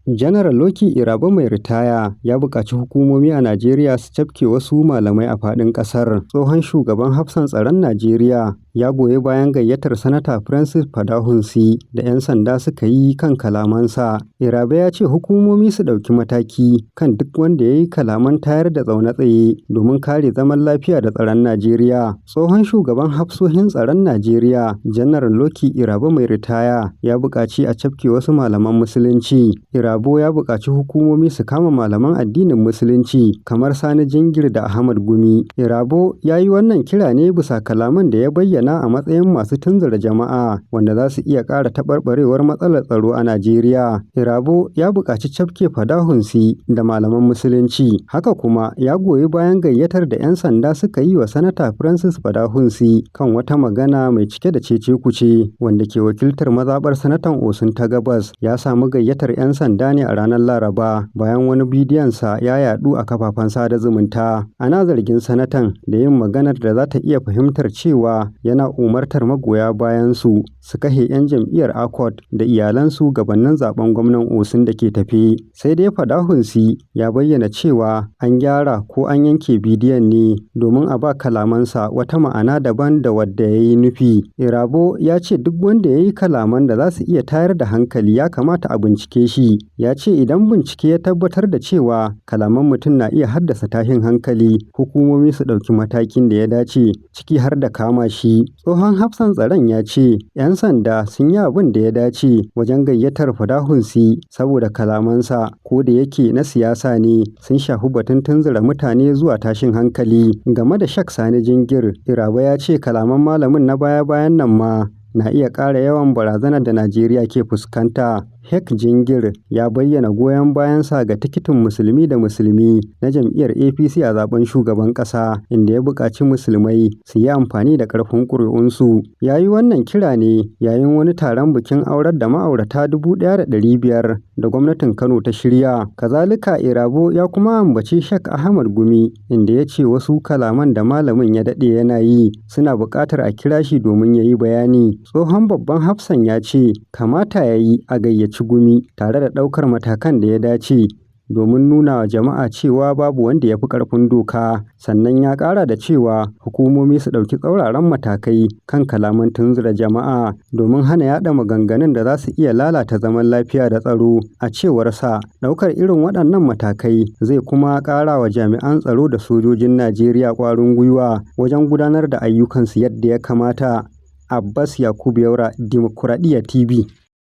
Janar Lucky Irabor mai ritaya ya buƙaci hukumomi a Najeriya su cafke wasu malamai a faɗin ƙasar. Tsohon shugaban hafsan tsaron Najeriya ya goyi bayan gayyatar Sanata Francis Fadahunsi da 'yan sanda suka yi kan kalamansa. Irabor ya ce hukumomi su ɗauki mataki kan duk wanda ya yi kalaman tayar da zaune tsaye domin kare zaman lafiya da tsaron Najeriya. Tsohon shugaban hafsoshin tsaron Najeriya, Janar Lucky Irabor mai ritaya, ya buƙaci a cafke wasu malaman Musulunci. Irabor ya buƙaci hukumomi su kama malaman addinin Musulunci kamar Sani Jingir da Ahmad Gumi. Irabor ya yi wannan kira ne bisa kalaman da ya bayyana a matsayin masu tunzura jama'a wanda za su iya ƙara taɓarɓarewar matsalar tsaro a Najeriya. Irabor ya buƙaci cafke Fadahunsi da malaman Musulunci. Haka kuma ya goyi bayan gayyatar da 'yan sanda suka yi wa Sanata Francis Fadahunsi kan wata magana mai cike da cece-kuce wanda ke wakiltar mazaɓar Sanatan Osun ta Gabas. Ya samu gayyatar 'yan sanda ne a ranar Laraba bayan wani bidiyonsa ya yaɗu a kafafen sada zumunta. Ana zargin sanatan da yin maganar da za ta iya fahimtar cewa yana umartar magoya bayansu su kashe 'yan jam'iyyar ACOT da iyalansu gabanin zaben gwamnan Osun da ke tafe. Sai dai Fadahunsi ya bayyana cewa an gyara ko an yanke bidiyon ne domin a ba kalamansa wata ma'ana daban da wadda ya yi nufi. Irabor ya ce duk wanda ya yi kalaman da za su iya tayar da hankali ya kamata a bincike shi. Ya ce idan bincike ya tabbatar da cewa kalaman mutum na iya haddasa tashin hankali, hukumomi su ɗauki matakin da ya dace, ciki har da kama shi. Tsohon hafsan tsaron ya ce 'yan sanda sun yi abin da ya dace wajen gayyatar Fadahunsi saboda kalamansa, ko da yake na siyasa ne, sun shafi batun tunzura mutane zuwa tashin hankali. Game da Shak Sani Jingir, Irabor ya ce kalaman malamin na baya-bayan nan ma na iya ƙara yawan barazanar da Najeriya ke fuskanta. Hek Jingir ya bayyana goyon bayansa ga tikitin Musulmi da Musulmi na jam'iyyar APC a zaben shugaban ƙasa, inda ya buƙaci Musulmai su yi amfani da ƙarfin ƙuri'unsu. Ya yi wannan kira ne yayin wani taron bikin aurar da ma'aurata 1,500 da gwamnatin Kano ta shirya. Kazalika Irabor ya kuma ambaci Shak Ahmad Gumi, inda ya ce wasu kalaman da malamin ya daɗe yana yi suna buƙatar a kira shi domin ya yi bayani. Tsohon babban hafsan ya ce kamata ya yi a gayyaci Gumi tare da ɗaukar matakan da ya dace domin nuna wa jama'a cewa babu wanda ya fi ƙarfin doka. Sannan ya ƙara da cewa hukumomi su ɗauki tsauraran matakai kan kalaman tunzura jama'a domin hana yaɗa maganganun da za su iya lalata zaman lafiya da tsaro. A cewarsa, ɗaukar irin waɗannan matakai zai kuma ƙara wa jami'an tsaro da sojojin Najeriya ƙwarin gwiwa wajen gudanar da ayyukansu yadda ya kamata. Abbas Yakubu Yaura, Dimokuraɗiyya TV.